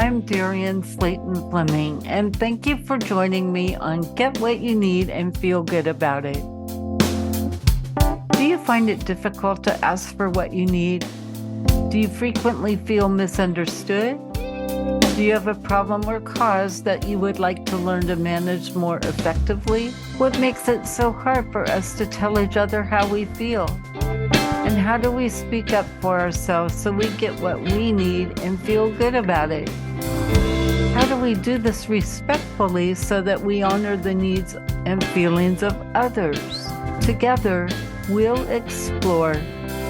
I'm Darian Slayton Fleming, and thank you for joining me on Get What You Need and Feel Good About It. Do you find it difficult to ask for what you need? Do you frequently feel misunderstood? Do you have a problem or cause that you would like to learn to manage more effectively? What makes it so hard for us to tell each other how we feel? And how do we speak up for ourselves so we get what we need and feel good about it? How do we do this respectfully so that we honor the needs and feelings of others? Together, we'll explore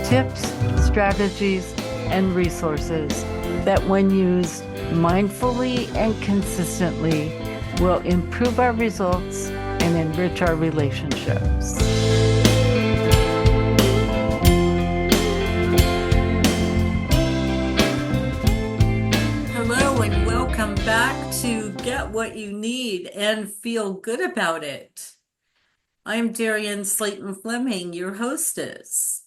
tips, strategies, and resources that, when used mindfully and consistently, will improve our results and enrich our relationships. Hello and welcome back to Get What You Need and Feel Good About It. I'm Darian Slayton Fleming, your hostess.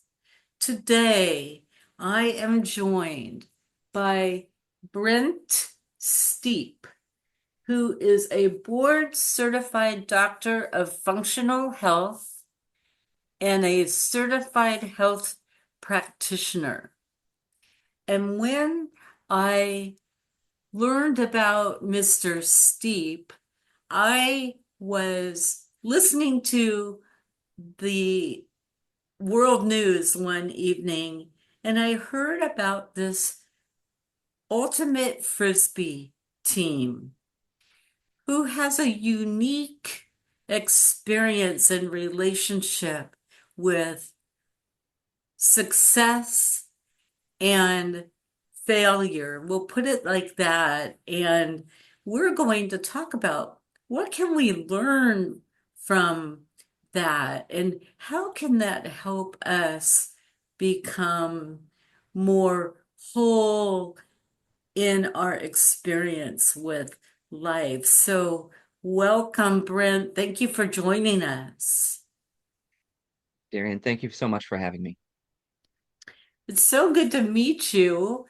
Today, I am joined by Brent Steepe, who is a board-certified doctor of functional health and a certified health practitioner. And when I learned about Mr. Steepe, I was listening to the world news one evening, and I heard about this ultimate Frisbee team who has a unique experience and relationship with success and failure. We'll put it like that. And we're going to talk about what can we learn from that and how can that help us become more whole in our experience with life. So welcome, Brent. Thank you for joining us. Darian, thank you so much for having me. It's so good to meet you.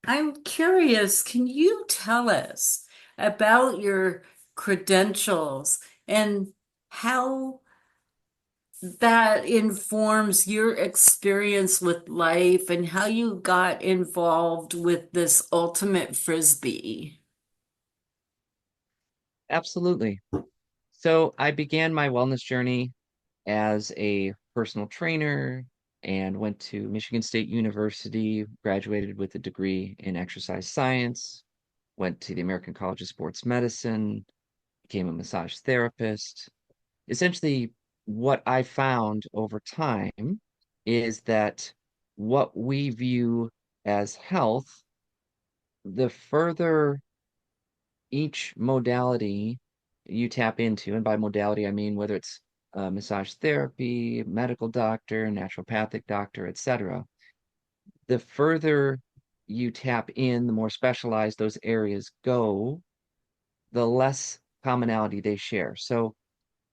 I'm curious, can you tell us about your credentials and how that informs your experience with life and how you got involved with this ultimate Frisbee? Absolutely. So I began my wellness journey as a personal trainer and went to Michigan State University, graduated with a degree in exercise science, went to the American College of Sports Medicine, became a massage therapist. Essentially, what I found over time is that what we view as health, the further each modality you tap into, and by modality, I mean whether it's massage therapy, medical doctor, naturopathic doctor, etc., the further you tap in, the more specialized those areas go, the less commonality they share. So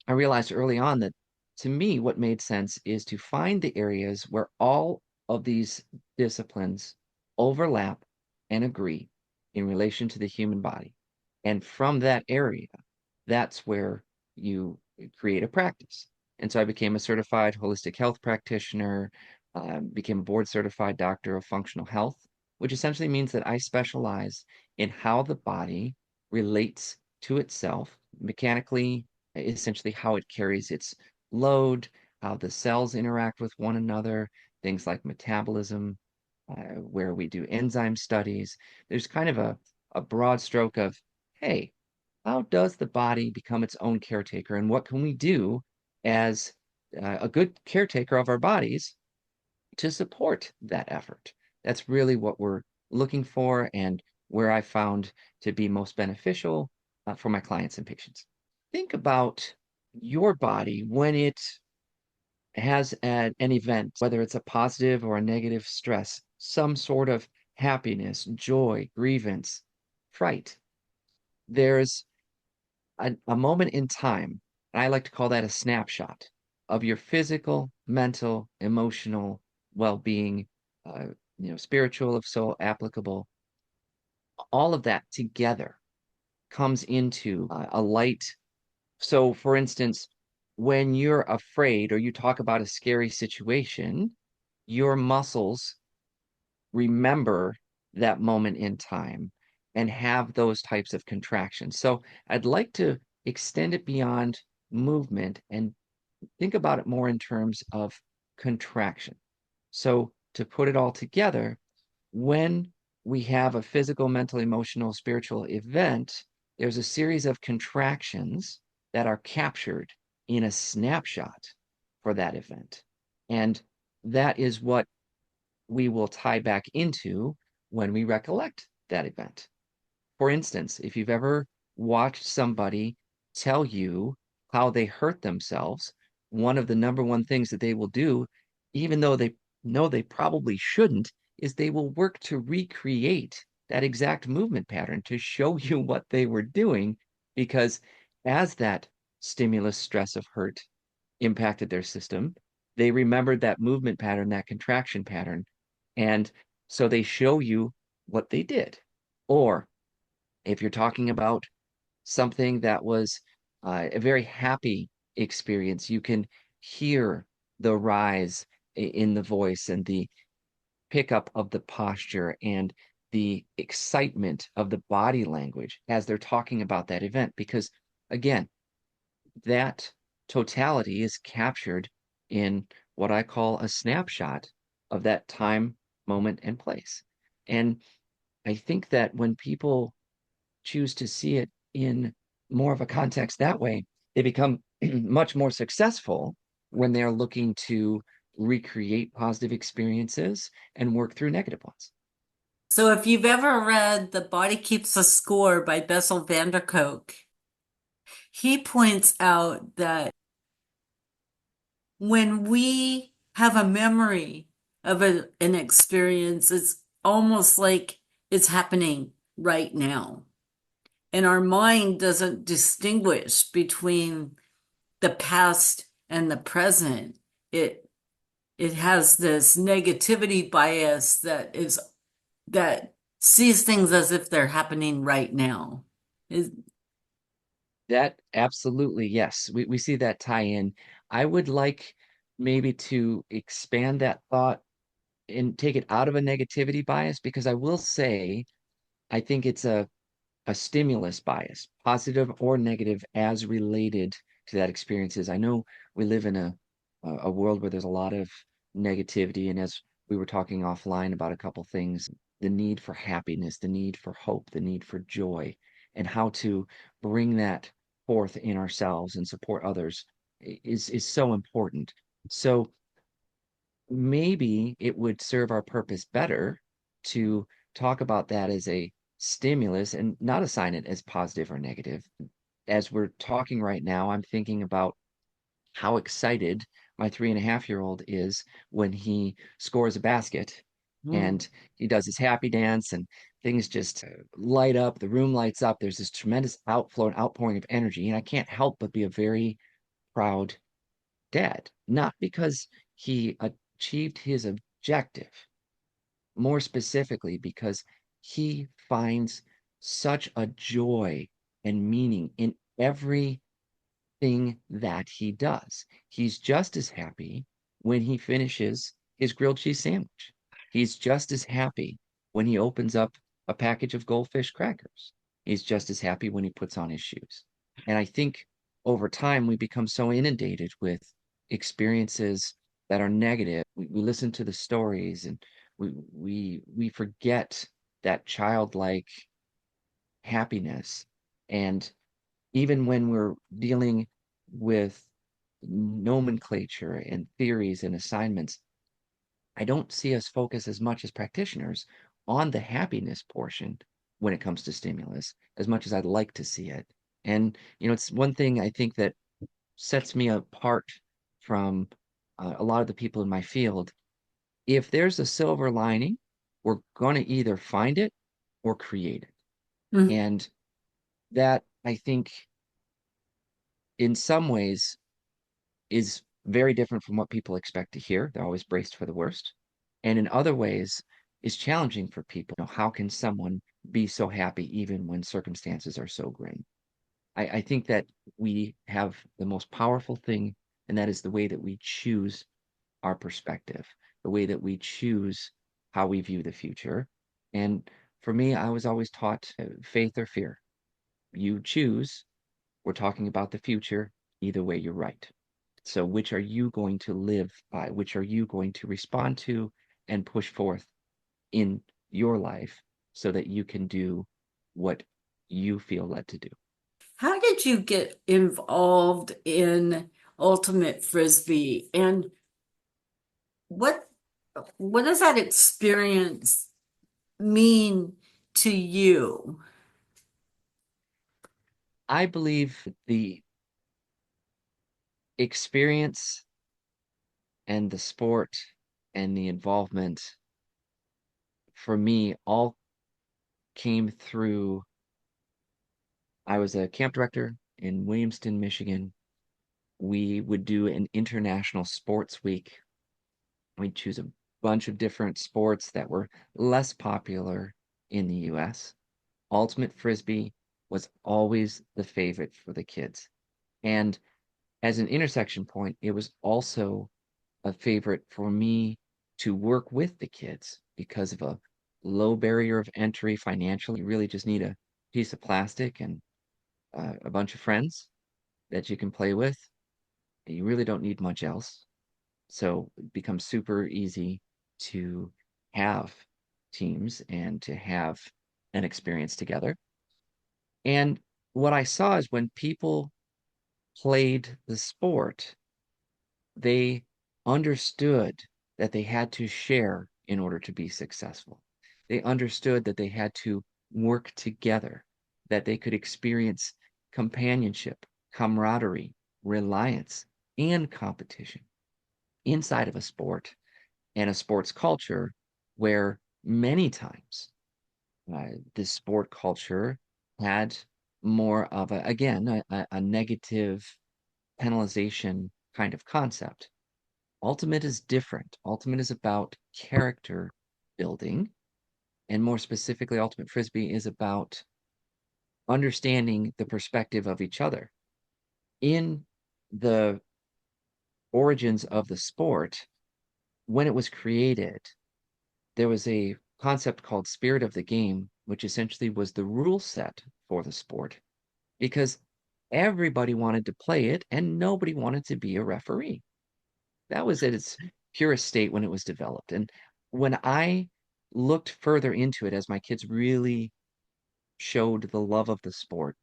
I realized early on that to me, what made sense is to find the areas where all of these disciplines overlap and agree in relation to the human body. And from that area, that's where you create a practice. And so I became a certified holistic health practitioner, became a board certified doctor of functional health, which essentially means that I specialize in how the body relates to itself mechanically, essentially how it carries its load, how the cells interact with one another, things like metabolism, where we do enzyme studies. There's kind of a broad stroke of, hey, how does the body become its own caretaker? And what can we do as a good caretaker of our bodies to support that effort? That's really what we're looking for and where I found to be most beneficial for my clients and patients. Think about your body when it has an event, whether it's a positive or a negative stress, some sort of happiness, joy, grievance, fright. There's a moment in time, and I like to call that a snapshot of your physical, mental, emotional well-being, spiritual if so applicable, all of that together comes into a light. So, for instance, when you're afraid or you talk about a scary situation, your muscles remember that moment in time and have those types of contractions. So, I'd like to extend it beyond movement and think about it more in terms of contraction. So, to put it all together, when we have a physical, mental, emotional, spiritual event, there's a series of contractions that are captured in a snapshot for that event. And that is what we will tie back into when we recollect that event. For instance, if you've ever watched somebody tell you how they hurt themselves, one of the number one things that they will do, even though they know they probably shouldn't, is they will work to recreate that exact movement pattern to show you what they were doing, because as that stimulus, stress of hurt impacted their system, they remembered that movement pattern, that contraction pattern. And so they show you what they did. Or if you're talking about something that was a very happy experience, you can hear the rise in the voice and the pickup of the posture and the excitement of the body language as they're talking about that event. Because again, that totality is captured in what I call a snapshot of that time, moment, and place. And I think that when people choose to see it in more of a context that way, they become much more successful when they're looking to recreate positive experiences and work through negative ones. So if you've ever read The Body Keeps a Score by Bessel van der Kolk, he points out that when we have a memory of an experience, it's almost like it's happening right now. And our mind doesn't distinguish between the past and the present. It it has this negativity bias that sees things as if they're happening right now. Is, That absolutely, yes. We see that tie in. I would like maybe to expand that thought and take it out of a negativity bias, because I will say I think it's a stimulus bias, positive or negative, as related to that experiences. I know we live in a world where there's a lot of negativity, and as we were talking offline about a couple things, the need for happiness, the need for hope, the need for joy, and how to bring that forth in ourselves and support others is so important. So maybe it would serve our purpose better to talk about that as a stimulus and not assign it as positive or negative. As we're talking right now, I'm thinking about how excited my 3.5-year-old is when he scores a basket hmm. and he does his happy dance and things just light up, the room lights up. There's this tremendous outflow and outpouring of energy. And I can't help but be a very proud dad, not because he achieved his objective, more specifically because he finds such a joy and meaning in everything that he does. He's just as happy when he finishes his grilled cheese sandwich. He's just as happy when he opens up a package of goldfish crackers. He's just as happy when he puts on his shoes. And I think over time we become so inundated with experiences that are negative. We listen to the stories and we forget that childlike happiness. And even when we're dealing with nomenclature and theories and assignments, I don't see us focus as much as practitioners on the happiness portion when it comes to stimulus, as much as I'd like to see it. And, it's one thing I think that sets me apart from a lot of the people in my field. If there's a silver lining, we're going to either find it or create it. Mhm. And that, I think, in some ways, is very different from what people expect to hear. They're always braced for the worst. And in other ways, is challenging for people. How can someone be so happy even when circumstances are so grim. I think that we have the most powerful thing, and that is the way that we choose our perspective, the way that we choose how we view the future. And for me, I was always taught faith or fear. You choose. We're talking about the future. Either way, you're right. So, which are you going to live by? Which are you going to respond to and push forth in your life so that you can do what you feel led to do? How did you get involved in ultimate frisbee, and what what does that experience mean to you? I believe the experience and the sport and the involvement for me all came through. I was a camp director in Williamston, Michigan. We would do an international sports week. We'd choose a bunch of different sports that were less popular in the US. Ultimate Frisbee was always the favorite for the kids. And as an intersection point, it was also a favorite for me to work with the kids because of a low barrier of entry financially. You really just need a piece of plastic and a bunch of friends that you can play with. You really don't need much else. So it becomes super easy to have teams and to have an experience together. And what I saw is when people played the sport, they understood that they had to share in order to be successful. They understood that they had to work together, that they could experience companionship, camaraderie, reliance, and competition inside of a sport and a sports culture where many times this sport culture had more of a, again, a negative penalization kind of concept. Ultimate is different. Ultimate is about character building, and more specifically, Ultimate Frisbee is about understanding the perspective of each other. In the origins of the sport, when it was created, there was a concept called spirit of the game, which essentially was the rule set for the sport because everybody wanted to play it and nobody wanted to be a referee. That was at its purest state when it was developed. And when I looked further into it as my kids really showed the love of the sport,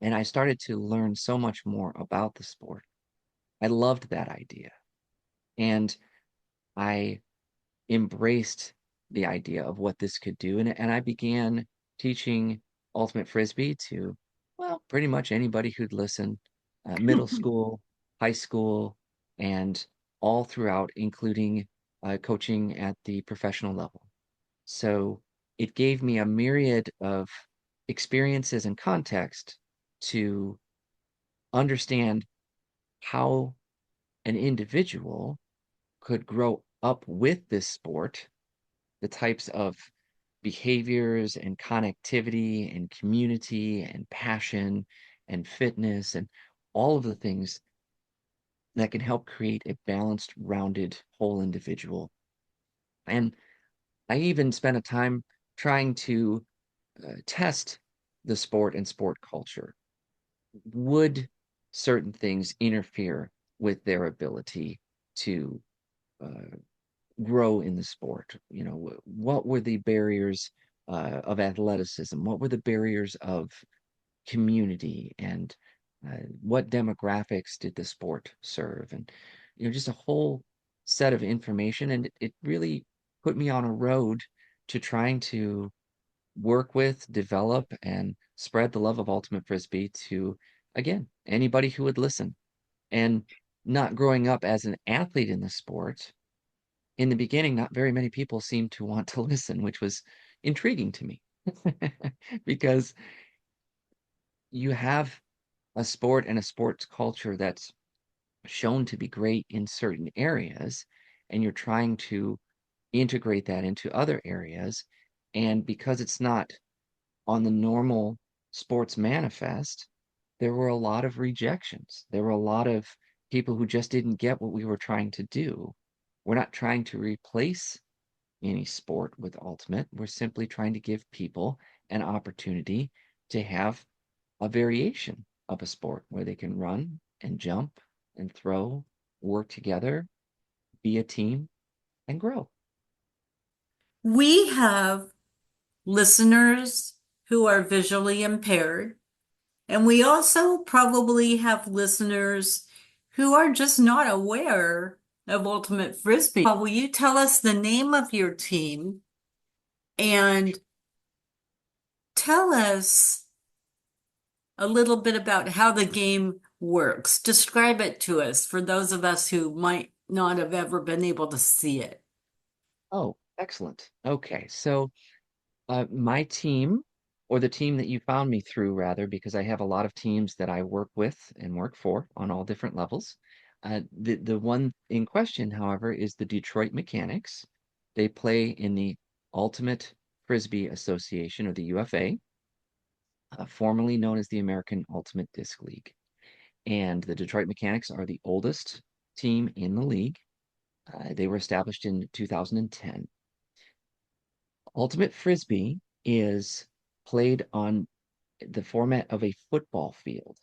and I started to learn so much more about the sport, I loved that idea. And I embraced the idea of what this could do. And I began teaching Ultimate Frisbee to, well, pretty much anybody who'd listen, middle school, high school, and all throughout, including coaching at the professional level. So it gave me a myriad of experiences and context to understand how an individual could grow up with this sport, the types of behaviors and connectivity and community and passion and fitness and all of the things that can help create a balanced, rounded, whole individual. And I even spent a time trying to test the sport and sport culture. Would certain things interfere with their ability to uh, grow in the sport? You know, what were the barriers of athleticism? What were the barriers of community? And what demographics did the sport serve? And, you know, just a whole set of information. And it really put me on a road to trying to work with, develop, and spread the love of Ultimate Frisbee to, again, anybody who would listen. And not growing up as an athlete in the sport, in the beginning, not very many people seemed to want to listen, which was intriguing to me because you have a sport and a sports culture that's shown to be great in certain areas, and you're trying to integrate that into other areas. And because it's not on the normal sports manifest, there were a lot of rejections. There were a lot of people who just didn't get what we were trying to do. We're not trying to replace any sport with Ultimate. We're simply trying to give people an opportunity to have a variation of a sport where they can run and jump and throw, work together, be a team, and grow. We have listeners who are visually impaired, and we also probably have listeners who are just not aware of Ultimate Frisbee. Will you tell us the name of your team and tell us a little bit about how the game works? Describe it to us for those of us who might not have ever been able to see it. Oh, excellent. Okay, so my team, or the team that you found me through, rather, because I have a lot of teams that I work with and work for on all different levels. The one in question, however, is the Detroit Mechanics. They play in the Ultimate Frisbee Association, or the UFA, formerly known as the American Ultimate Disc League. And the Detroit Mechanics are the oldest team in the league. They were established in 2010. Ultimate Frisbee is played on the format of a football field.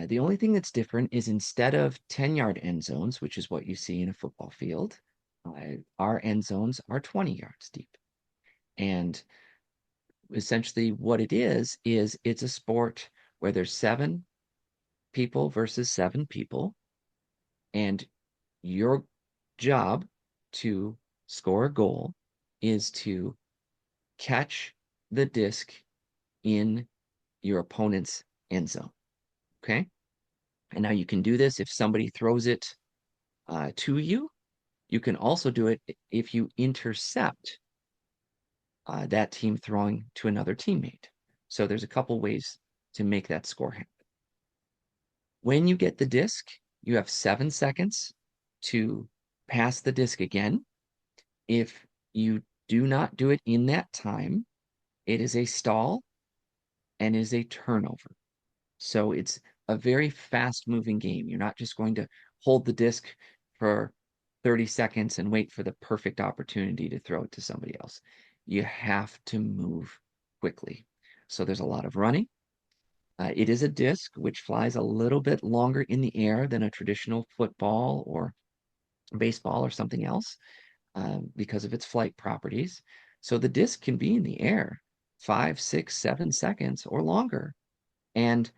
The only thing that's different is instead of 10-yard end zones, which is what you see in a football field, our end zones are 20 yards deep. And essentially, what it is it's a sport where there's 7 people versus 7 people, and your job to score a goal is to catch the disc in your opponent's end zone. Okay. And now you can do this if somebody throws it to you. You can also do it if you intercept that team throwing to another teammate. So there's a couple ways to make that score happen. When you get the disc, you have 7 seconds to pass the disc again. If you do not do it in that time, it is a stall and is a turnover. So it's a very fast moving game. You're not just going to hold the disc for 30 seconds and wait for the perfect opportunity to throw it to somebody else. You have to move quickly. So there's a lot of running. It is a disc which flies a little bit longer in the air than a traditional football or baseball or something else because of its flight properties. So the disc can be in the air 5, 6, 7 seconds or longer. And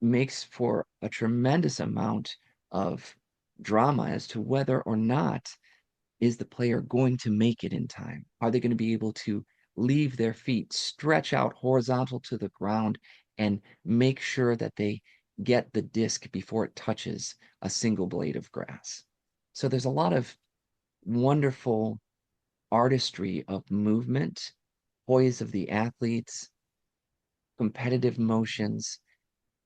makes for a tremendous amount of drama as to whether or not is the player going to make it in time. Are they going to be able to leave their feet, stretch out horizontal to the ground, and make sure that they get the disc before it touches a single blade of grass? So there's a lot of wonderful artistry of movement, poise of the athletes, competitive motions,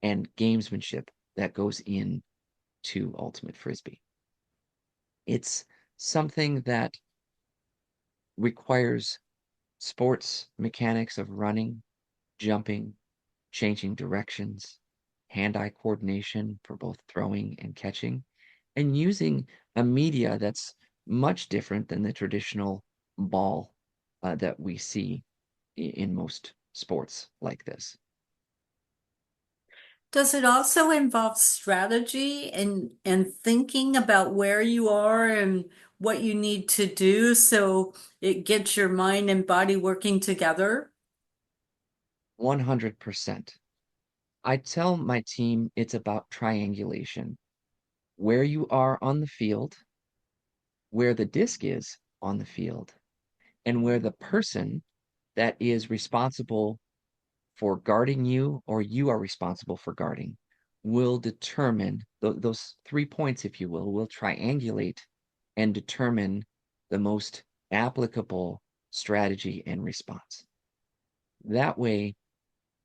and gamesmanship that goes in to Ultimate Frisbee. It's something that requires sports mechanics of running, jumping, changing directions, hand-eye coordination for both throwing and catching, and using a media that's much different than the traditional ball that we see in most sports like this. Does it also involve strategy and thinking about where you are and what you need to do so it gets your mind and body working together? 100%. I tell my team it's about triangulation. Where you are on the field, where the disc is on the field, and where the person that is responsible for guarding you or you are responsible for guarding will determine those 3 points, if you will triangulate and determine the most applicable strategy and response. That way,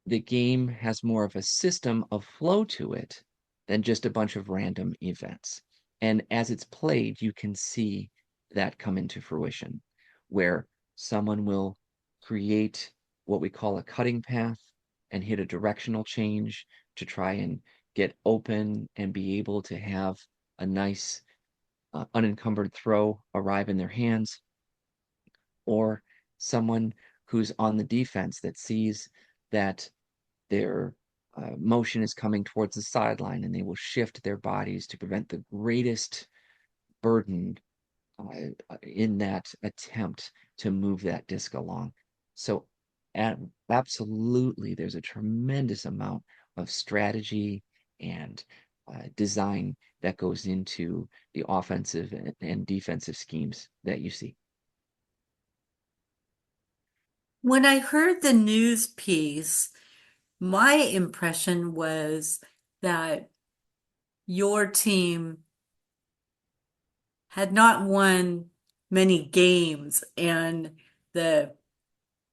the game has more of a system of flow to it than just a bunch of random events. And as it's played, you can see that come into fruition, where someone will create what we call a cutting path and hit a directional change to try and get open and be able to have a nice unencumbered throw arrive in their hands, or someone who's on the defense that sees that their motion is coming towards the sideline and they will shift their bodies to prevent the greatest burden in that attempt to move that disc along. So, absolutely, there's a tremendous amount of strategy and design that goes into the offensive and defensive schemes that you see. When I heard the news piece, my impression was that your team had not won many games, and the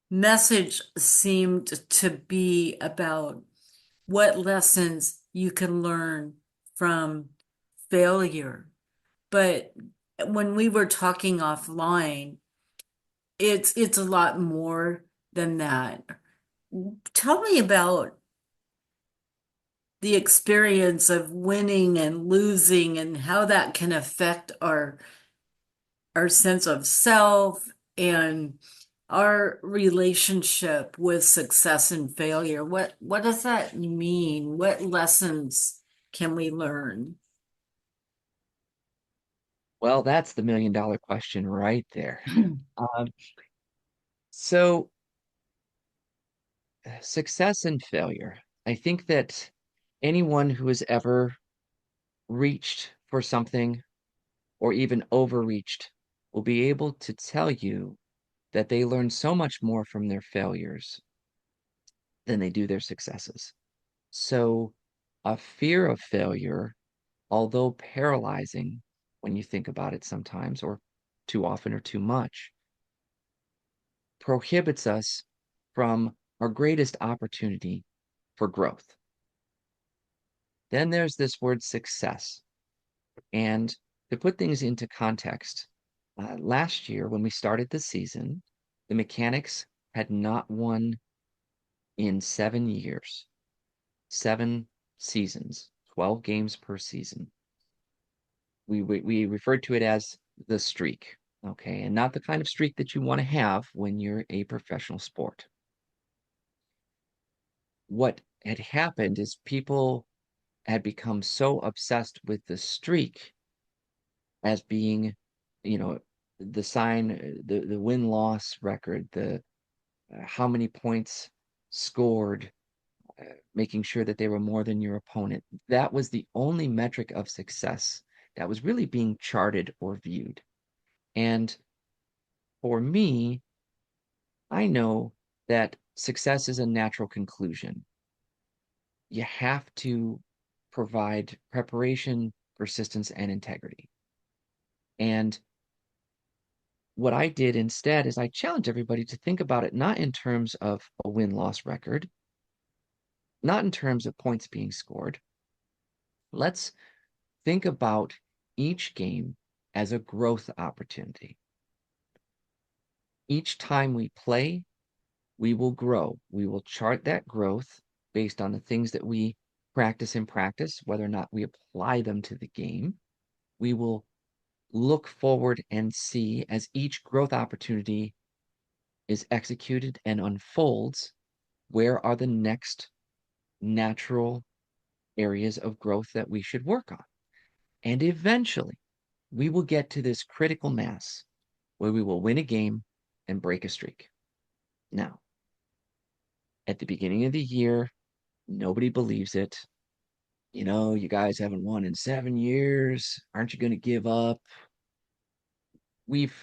message seemed to be about what lessons you can learn from failure. But when we were talking offline, it's a lot more than that. Tell me about the experience of winning and losing and how that can affect our sense of self and our relationship with success and failure. What does that mean? What lessons can we learn? Well, that's the $1 million question right there. Um, so, success and failure. I think that anyone who has ever reached for something or even overreached will be able to tell you that they learn so much more from their failures than they do their successes. So, a fear of failure, although paralyzing when you think about it sometimes, or too often or too much, prohibits us from our greatest opportunity for growth. Then there's this word success. And to put things into context, last year when we started the season, the Mechanics had not won in 7 years, 7 seasons, 12 games per season. We referred to it as the streak, okay, and not the kind of streak that you want to have when you're a professional sport. What had happened is people had become so obsessed with the streak as being, you know, the sign, the win-loss record, the how many points scored, making sure that they were more than your opponent. That was the only metric of success that was really being charted or viewed. And for me, I know that success is a natural conclusion. You have to provide preparation, persistence, and integrity. And what I did instead is I challenged everybody to think about it not in terms of a win-loss record, not in terms of points being scored. Let's think about each game as a growth opportunity. Each time we play, we will grow. We will chart that growth based on the things that we practice in practice, whether or not we apply them to the game. We will look forward and see as each growth opportunity is executed and unfolds, where are the next natural areas of growth that we should work on. And eventually, we will get to this critical mass where we will win a game and break a streak. Now, at the beginning of the year, nobody believes it. You know, you guys haven't won in 7 years. Aren't you going to give up? We've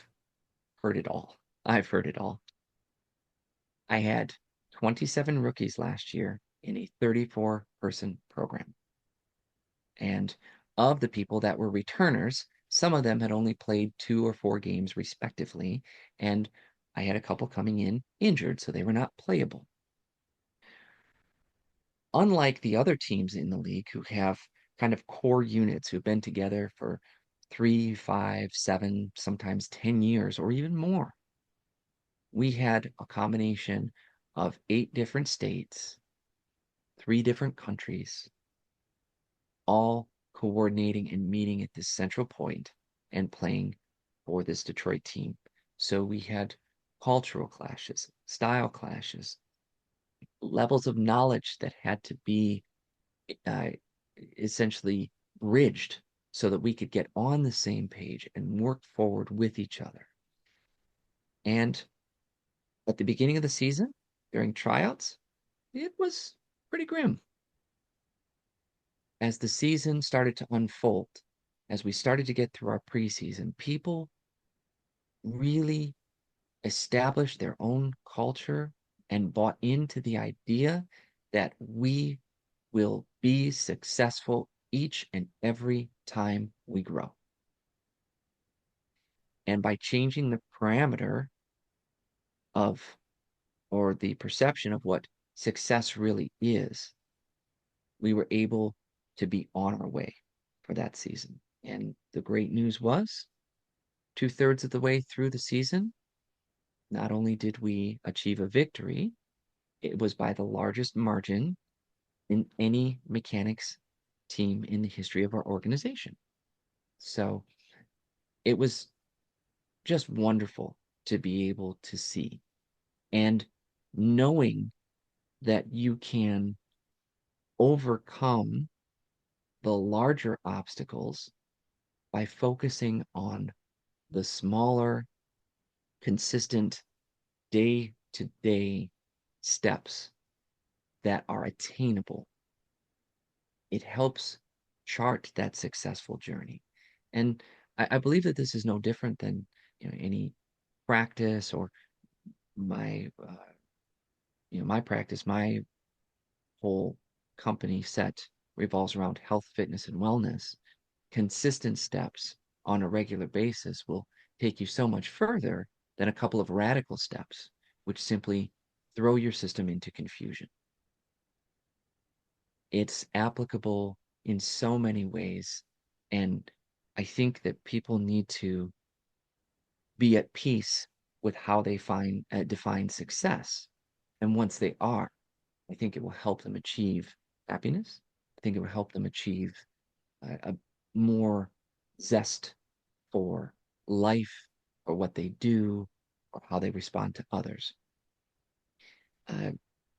heard it all. I've heard it all. I had 27 rookies last year in a 34-person program. And of the people that were returners, some of them had only played 2 or 4 games respectively. And I had a couple coming in injured, so they were not playable. Unlike the other teams in the league who have kind of core units who've been together for 3, 5, 7, sometimes 10 years or even more, we had a combination of 8 different states, 3 different countries, all coordinating and meeting at this central point and playing for this Detroit team. So we had cultural clashes, style clashes, levels of knowledge that had to be uh, essentially bridged so that we could get on the same page and work forward with each other. And at the beginning of the season, during tryouts, it was pretty grim. As the season started to unfold, as we started to get through our preseason, people really established their own culture and bought into the idea that we will be successful each and every time we grow. And by changing the parameter of, or the perception of what success really is, we were able to be on our way for that season. And the great news was 2/3 of the way through the season, not only did we achieve a victory, it was by the largest margin in any mechanics team in the history of our organization. So it was just wonderful to be able to see. And knowing that you can overcome the larger obstacles by focusing on the smaller, consistent, day to day steps that are attainable. It helps chart that successful journey. And I believe that this is no different than any practice or my my practice, my whole company set revolves around health, fitness, and wellness. Consistent steps on a regular basis will take you so much further than a couple of radical steps, which simply throw your system into confusion. It's applicable in so many ways. And I think that people need to be at peace with how they define success. And once they are, I think it will help them achieve happiness. I think it will help them achieve a more zest for life, or what they do, or how they respond to others. Uh,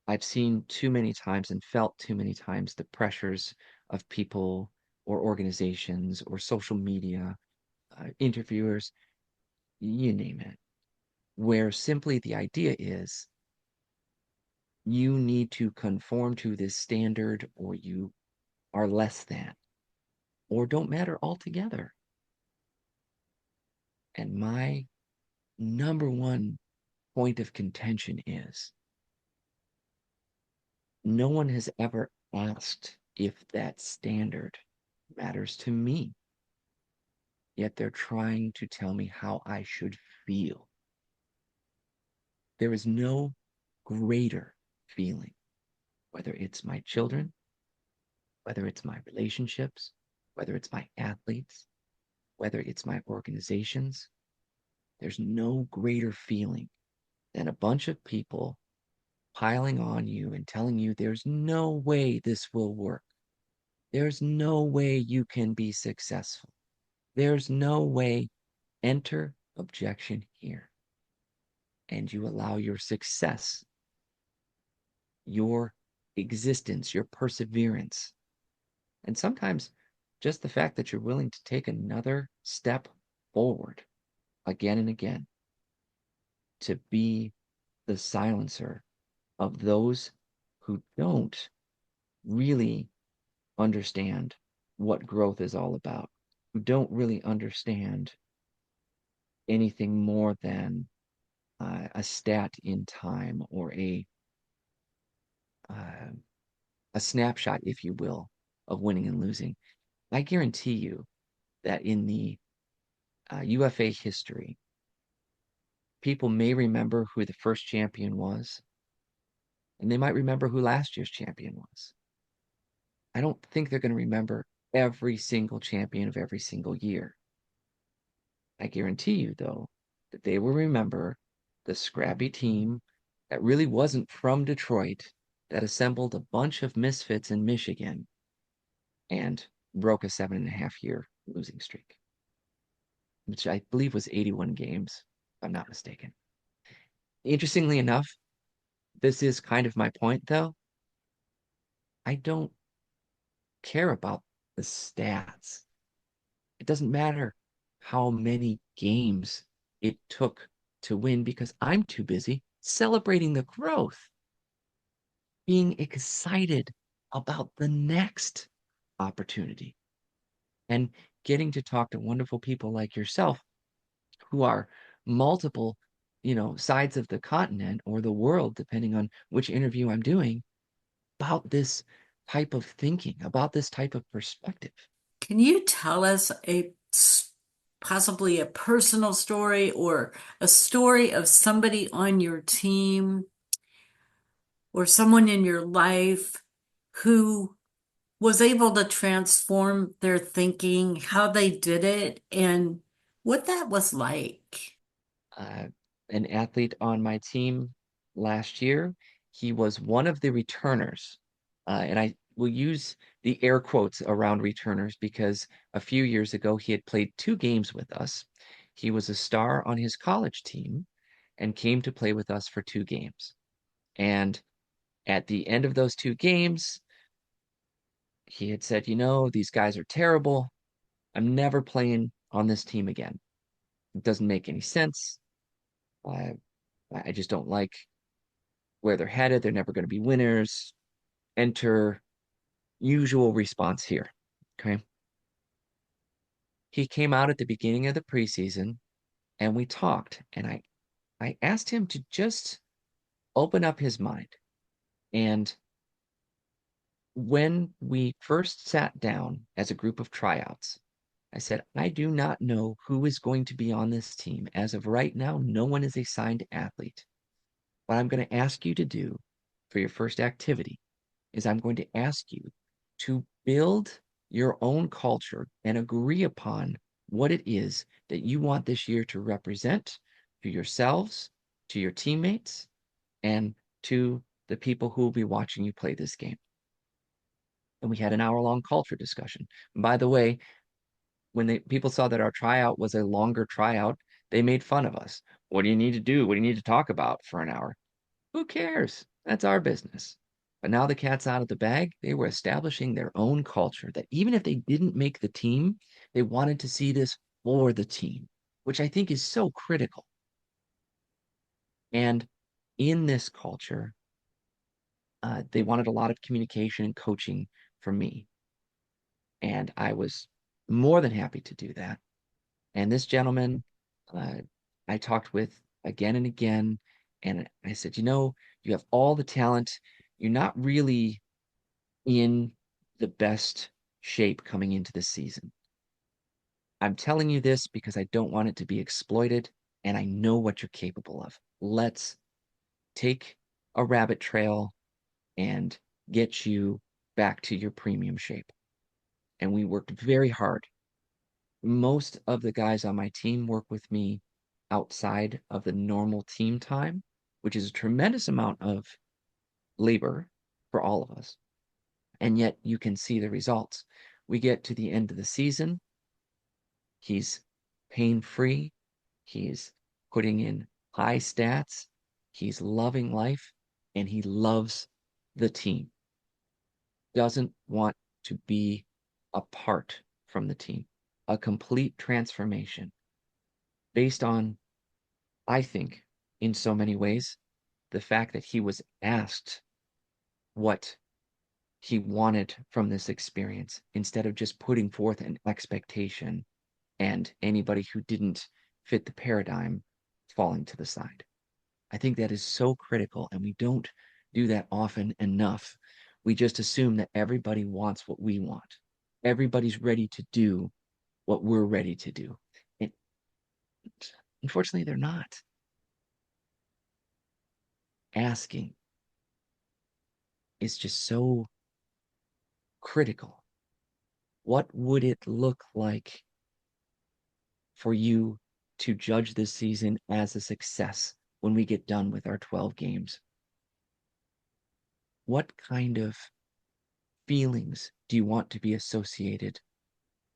I've seen too many times and felt too many times the pressures of people or organizations or social media, interviewers, you name it, where simply the idea is you need to conform to this standard or you are less than or don't matter altogether. And my number one point of contention is no one has ever asked if that standard matters to me, yet they're trying to tell me how I should feel. There is no greater feeling, whether it's my children, whether it's my relationships, whether it's my athletes, whether it's my organizations. There's no greater feeling than a bunch of people piling on you and telling you there's no way this will work. There's no way you can be successful. There's no way. Enter objection here. And you allow your success, your existence, your perseverance, and sometimes just the fact that you're willing to take another step forward again and again to be the silencer of those who don't really understand what growth is all about, who don't really understand anything more than a stat in time or uh, a snapshot, if you will, of winning and losing. I guarantee you that in the UFA history, people may remember who the first champion was, and they might remember who last year's champion was. I don't think they're going to remember every single champion of every single year. I guarantee you, though, that they will remember the scrappy team that really wasn't from Detroit that assembled a bunch of misfits in Michigan and broke a 7.5 year losing streak, which I believe was 81 games, if I'm not mistaken. Interestingly enough, this is kind of my point, though. I don't care about the stats. It doesn't matter how many games it took to win because I'm too busy celebrating the growth, being excited about the next opportunity, and getting to talk to wonderful people like yourself who are multiple, sides of the continent or the world, depending on which interview I'm doing, about this type of thinking, about this type of perspective. Can you tell us possibly a personal story or a story of somebody on your team or someone in your life who was able to transform their thinking, how they did it, and what that was like? uh, an athlete on my team last year. He was one of the returners. And I will use the air quotes around returners because a few years ago he had played 2 games with us. He was a star on his college team and came to play with us for 2 games. And at the end of those 2 games, he had said, these guys are terrible. I'm never playing on this team again. It doesn't make any sense. I, I just don't like where they're headed. They're never going to be winners. Enter usual response here. Okay. He came out at the beginning of the preseason and we talked, and I asked him to just open up his mind. And when we first sat down as a group of tryouts, I said, I do not know who is going to be on this team. As of right now, no one is a signed athlete. What I'm going to ask you to do for your first activity is I'm going to ask you to build your own culture and agree upon what it is that you want this year to represent to yourselves, to your teammates, and to the people who will be watching you play this game. And we had an hour-long culture discussion. And by the way, when people saw that our tryout was a longer tryout, they made fun of us. What do you need to do? What do you need to talk about for an hour? Who cares? That's our business. But now the cat's out of the bag. They were establishing their own culture that even if they didn't make the team, they wanted to see this for the team, which I think is so critical. And in this culture, they wanted a lot of communication and coaching from me. And I was more than happy to do that. And this gentleman, uh, I talked with again and again. And I said, you have all the talent. You're not really in the best shape coming into the season. I'm telling you this because I don't want it to be exploited, and I know what you're capable of. Let's take a rabbit trail and get you back to your premium shape. And we worked very hard. Most of the guys on my team work with me outside of the normal team time, which is a tremendous amount of labor for all of us. And yet you can see the results. We get to the end of the season. He's pain-free. He's putting in high stats. He's loving life, and he loves the team. Doesn't want to be apart from the team. A complete transformation based on, I think, in so many ways, the fact that he was asked what he wanted from this experience instead of just putting forth an expectation and anybody who didn't fit the paradigm falling to the side. I think that is so critical, and we don't do that often enough. We just assume that everybody wants what we want. Everybody's ready to do what we're ready to do. And unfortunately, they're not. Asking is just so critical. What would it look like for you to judge this season as a success? when we get done with our 12 games, what kind of feelings do you want to be associated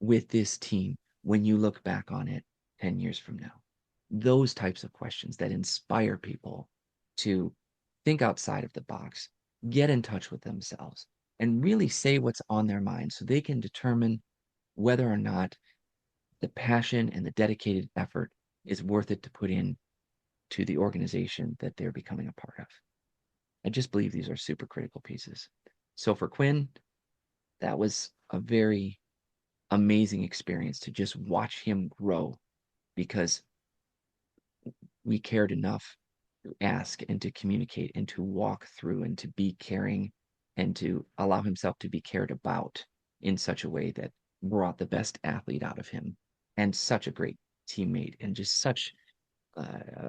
with this team when you look back on it 10 years from now? Those types of questions that inspire people to think outside of the box, get in touch with themselves, and really say what's on their mind so they can determine whether or not the passion and the dedicated effort is worth it to put in to the organization that they're becoming a part of. I just believe these are super critical pieces. So for Quinn, that was a very amazing experience to just watch him grow because we cared enough to ask and to communicate and to walk through and to be caring and to allow himself to be cared about in such a way that brought the best athlete out of him and such a great teammate and just such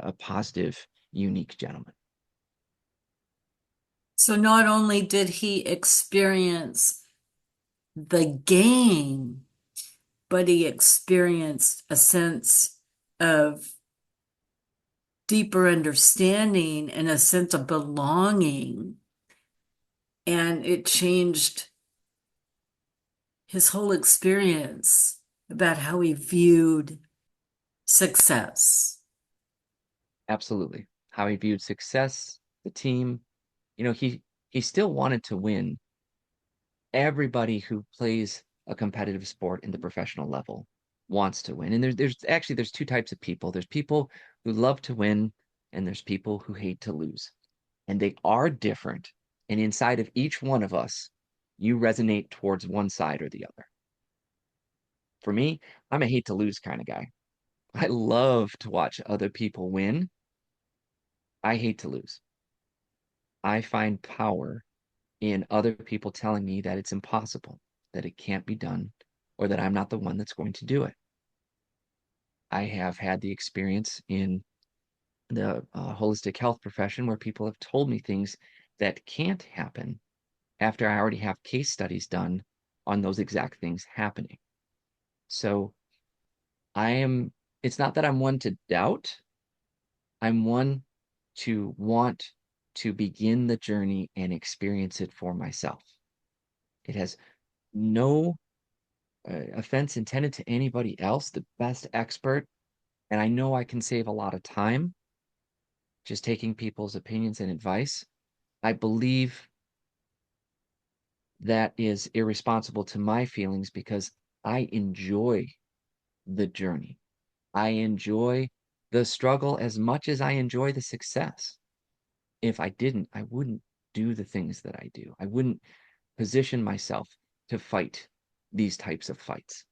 a positive, unique gentleman. So not only did he experience the game, but he experienced a sense of deeper understanding and a sense of belonging. And it changed his whole experience about how he viewed success. Absolutely. How he viewed success, the team. He still wanted to win. Everybody who plays a competitive sport in the professional level wants to win. And there's two types of people. There's people who love to win, and there's people who hate to lose. And they are different. And inside of each one of us, you resonate towards one side or the other. For me, I'm a hate to lose kind of guy. I love to watch other people win. I hate to lose. I find power in other people telling me that it's impossible, that it can't be done, or that I'm not the one that's going to do it. I have had the experience in the holistic health profession where people have told me things that can't happen after I already have case studies done on those exact things happening. So I am, it's not that I'm one to doubt, I'm one to want to begin the journey and experience it for myself. It has no offense intended to anybody else, the best expert. And I know I can save a lot of time just taking people's opinions and advice. I believe that is irresponsible to my feelings because I enjoy the journey. I enjoy the struggle as much as I enjoy the success. If I didn't, I wouldn't do the things that I do. I wouldn't position myself to fight these types of fights.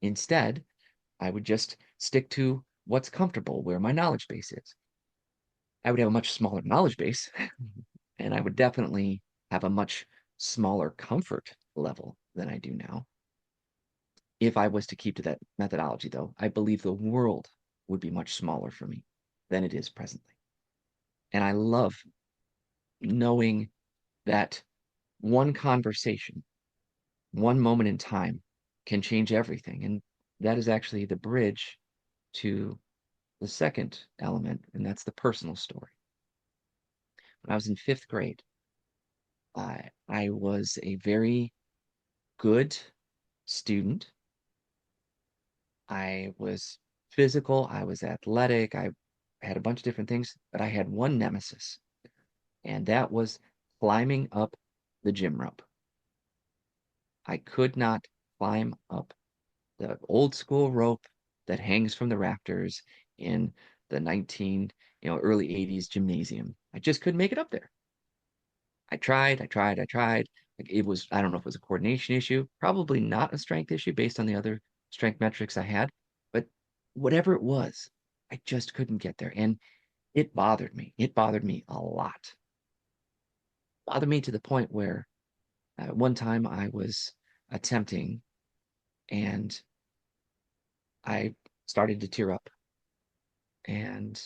Instead, I would just stick to what's comfortable, where my knowledge base is. I would have a much smaller knowledge base, and I would definitely have a much smaller comfort level than I do now. If I was to keep to that methodology, though, I believe the world would be much smaller for me than it is presently. And I love knowing that one conversation, one moment in time can change everything. And that is actually the bridge to the second element, and that's the personal story. When I was in fifth grade, I was a very good student. I was physical, I was athletic, I had a bunch of different things, but I had one nemesis, and that was climbing up the gym rope. I could not climb up the old school rope that hangs from the rafters in the early 80s gymnasium. I just couldn't make it up there. I tried. Like it was, I don't know if it was a coordination issue, probably not a strength issue based on the other strength metrics I had, but whatever it was, I just couldn't get there. And it bothered me. It bothered me a lot. It bothered me to the point where one time I was attempting and I started to tear up. And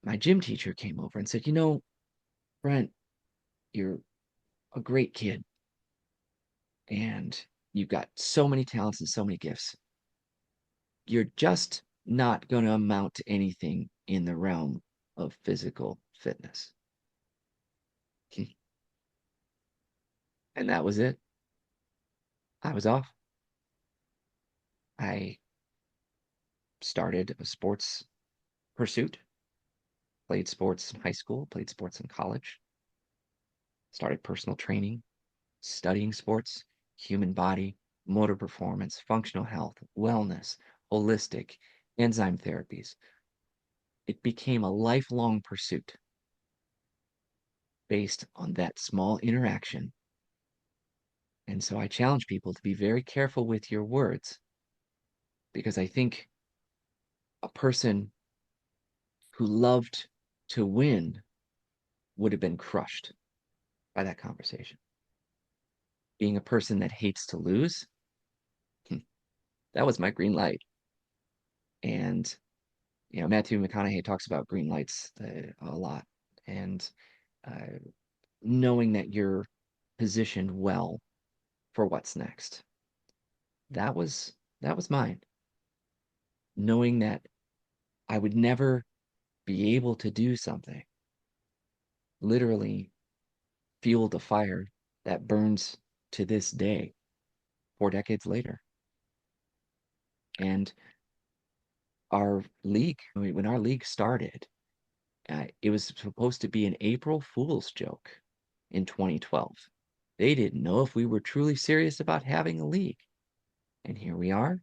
my gym teacher came over and said, Brent, you're a great kid and you've got so many talents and so many gifts. You're just not going to amount to anything in the realm of physical fitness. And that was it. I was off. I started a sports pursuit, played sports in high school, played sports in college, started personal training, studying sports, human body, motor performance, functional health, wellness, holistic, enzyme therapies. It became a lifelong pursuit based on that small interaction. And so I challenge people to be very careful with your words because I think a person who loved to win would have been crushed by that conversation. Being a person that hates to lose, that was my green light. And, Matthew McConaughey talks about green lights a lot. And uh, knowing that you're positioned well for what's next. That was mine. Knowing that I would never be able to do something, literally fueled a fire that burns to this day, 4 decades later. And our league, when our league started, it was supposed to be an April Fool's joke in 2012. They didn't know if we were truly serious about having a league. And here we are.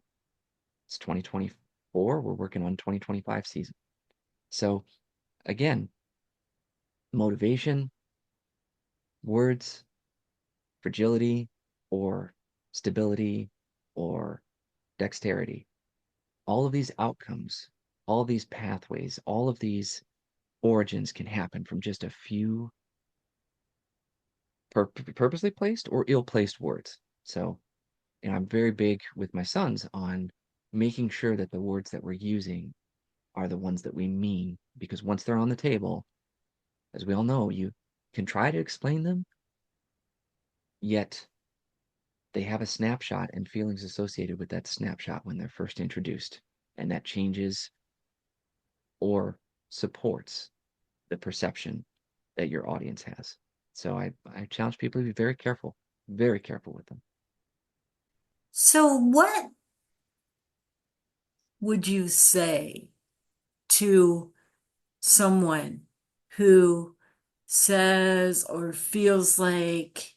It's 2024. We're working on 2025 season. So again, motivation, words, fragility, or stability, or dexterity. All of these outcomes, all of these pathways, all of these origins can happen from just a few purposely placed or ill-placed words. So, I'm very big with my sons on making sure that the words that we're using are the ones that we mean, because once they're on the table, as we all know, you can try to explain them, yet they have a snapshot and feelings associated with that snapshot when they're first introduced, and that changes or supports the perception that your audience has. So I challenge people to be very careful with them. So, what would you say to someone who says or feels like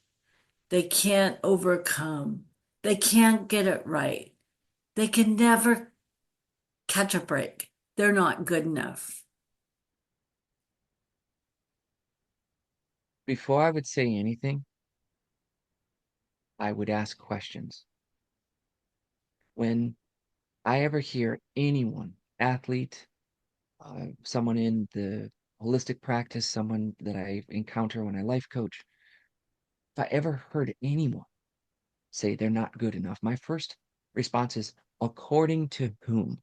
they can't overcome, they can't get it right, they can never catch a break, they're not good enough? Before I would say anything, I would ask questions. When I ever hear anyone, athlete, someone in the holistic practice, someone that I encounter when I life coach, if I ever heard anyone say they're not good enough, my first response is, according to whom?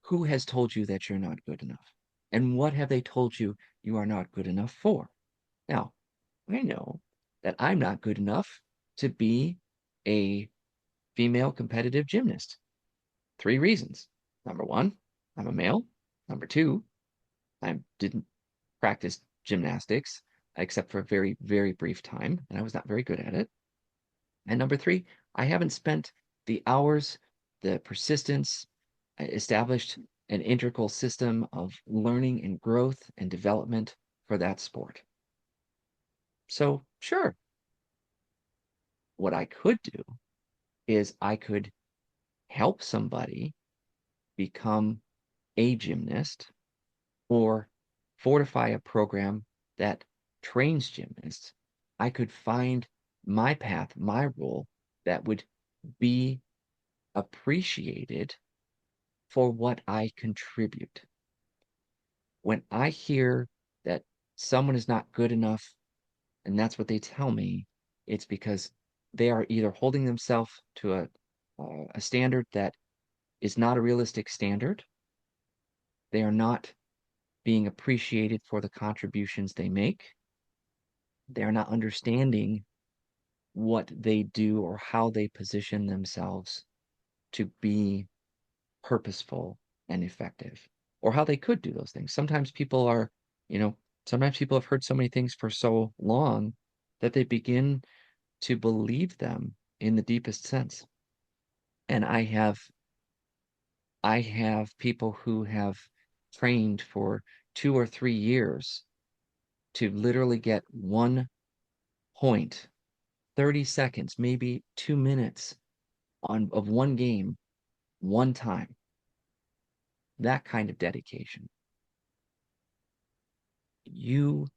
Who has told you that you're not good enough? And what have they told you you are not good enough for? Now, I know that I'm not good enough to be a female competitive gymnast. 3 reasons. Number one, I'm a male. Number two, I didn't practice gymnastics except for a very, very brief time, and I was not very good at it. And number three, I haven't spent the hours, the persistence, established an integral system of learning and growth and development for that sport. So, sure, what I could do is I could help somebody become a gymnast or fortify a program that trains gymnasts. I could find my path, my role that would be appreciated for what I contribute. When I hear that someone is not good enough, and that's what they tell me, it's because they are either holding themselves to a standard that is not a realistic standard. They are not being appreciated for the contributions they make. They are not understanding what they do or how they position themselves to be purposeful and effective, or how they could do those things. Sometimes people are, you know, sometimes people have heard so many things for so long that they begin to believe them in the deepest sense. And I have people who have trained for 2 or 3 years to literally get 1 point, 30 seconds, maybe 2 minutes of one game, one time. That kind of dedication. You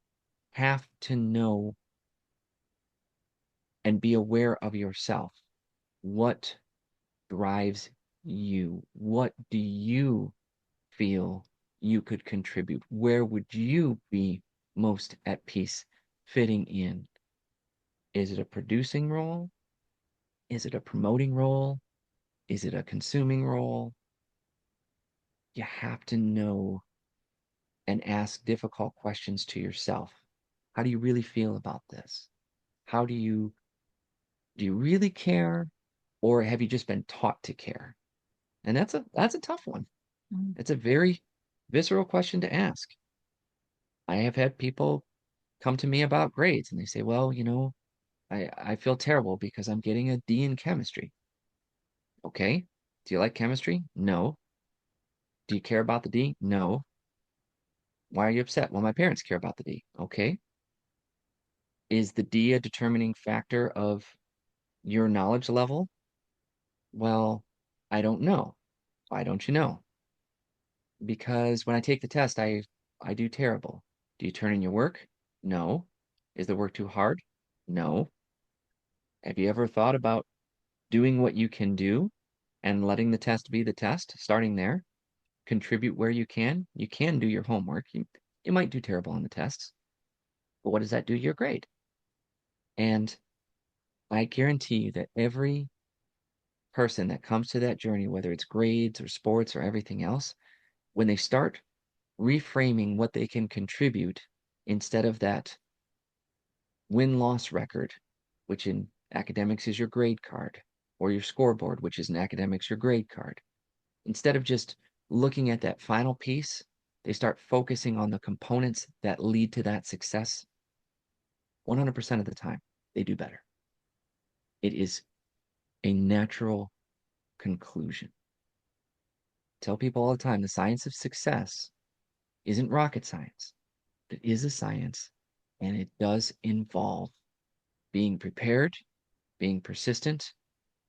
have to know and be aware of yourself. What drives you? What do you feel you could contribute? Where would you be most at peace fitting in? Is it a producing role? Is it a promoting role? Is it a consuming role? You have to know and ask difficult questions to yourself. How do you really feel about this? How do you really care, or have you just been taught to care? And that's a tough one. Mm. It's a very visceral question to ask. I have had people come to me about grades and they say, well, I feel terrible because I'm getting a D in chemistry. Okay. Do you like chemistry? No. Do you care about the D? No. Why are you upset? Well, my parents care about the D. Okay. Is the D a determining factor of your knowledge level? Well, I don't know. Why don't you know? Because when I take the test, I do terrible. Do you turn in your work? No. Is the work too hard? No. Have you ever thought about doing what you can do and letting the test be the test, starting there? Contribute where you can. You can do your homework. You might do terrible on the tests, but what does that do to your grade? And I guarantee you that every person that comes to that journey, whether it's grades or sports or everything else, when they start reframing what they can contribute instead of that win-loss record, which in academics is your grade card, or your scoreboard, which is in academics your grade card. Instead of just looking at that final piece, they start focusing on the components that lead to that success. 100% of the time, they do better. It is a natural conclusion. Tell people all the time the science of success isn't rocket science. It is a science, and it does involve being prepared, being persistent,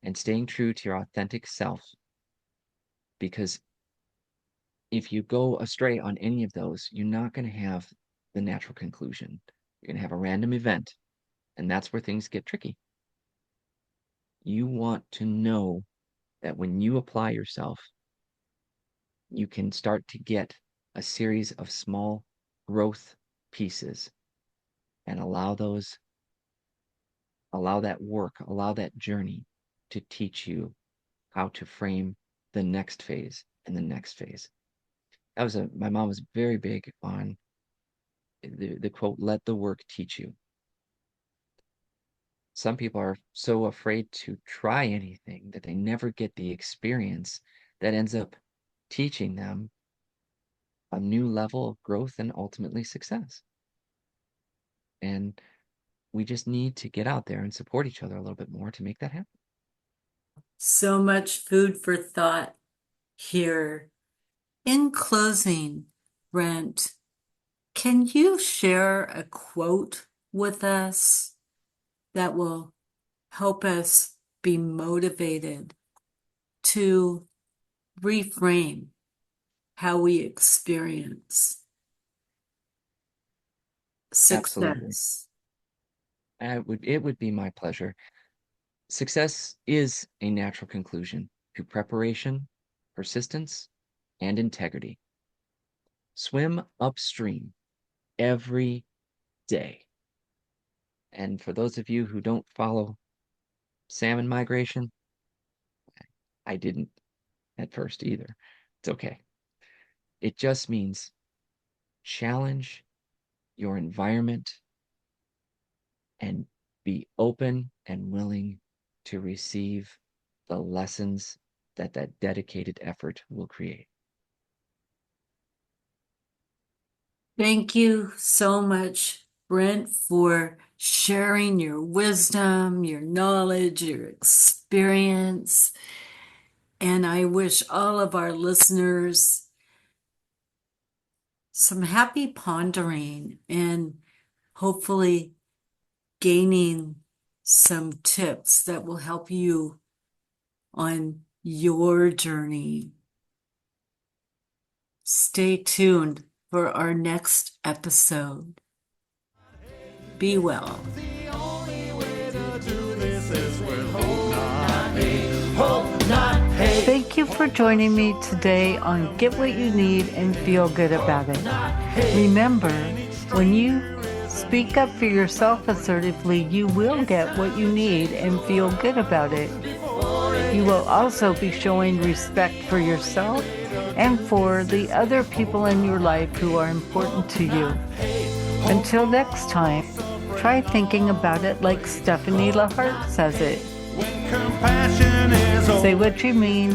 and staying true to your authentic self. Because if you go astray on any of those, you're not going to have the natural conclusion. You're going to have a random event, and that's where things get tricky. You want to know that when you apply yourself, you can start to get a series of small growth pieces and allow that work, allow that journey to teach you how to frame the next phase and the next phase. My mom was very big on the quote, let the work teach you. Some people are so afraid to try anything that they never get the experience that ends up teaching them a new level of growth and ultimately success. And we just need to get out there and support each other a little bit more to make that happen. So much food for thought here. In closing, Brent, can you share a quote with us that will help us be motivated to reframe how we experience Absolutely. success? It would be my pleasure. Success is a natural conclusion to preparation, persistence, and integrity. Swim upstream every day. And for those of you who don't follow salmon migration, I didn't at first either. It's okay. It just means challenge your environment and be open and willing to receive the lessons that dedicated effort will create. Thank you so much, Brent, for sharing your wisdom, your knowledge, your experience. And I wish all of our listeners some happy pondering and hopefully gaining some tips that will help you on your journey. Stay tuned for our next episode. Be well. Thank you for joining me today on Get What You Need and Feel Good About It. Remember, when you speak up for yourself assertively, you will get what you need and feel good about it. You will also be showing respect for yourself and for the other people in your life who are important to you. Until next time, try thinking about it like Stephanie LaHart says it. Say what you mean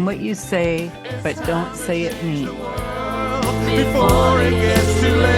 what you say, but don't say it mean. Before it gets too late.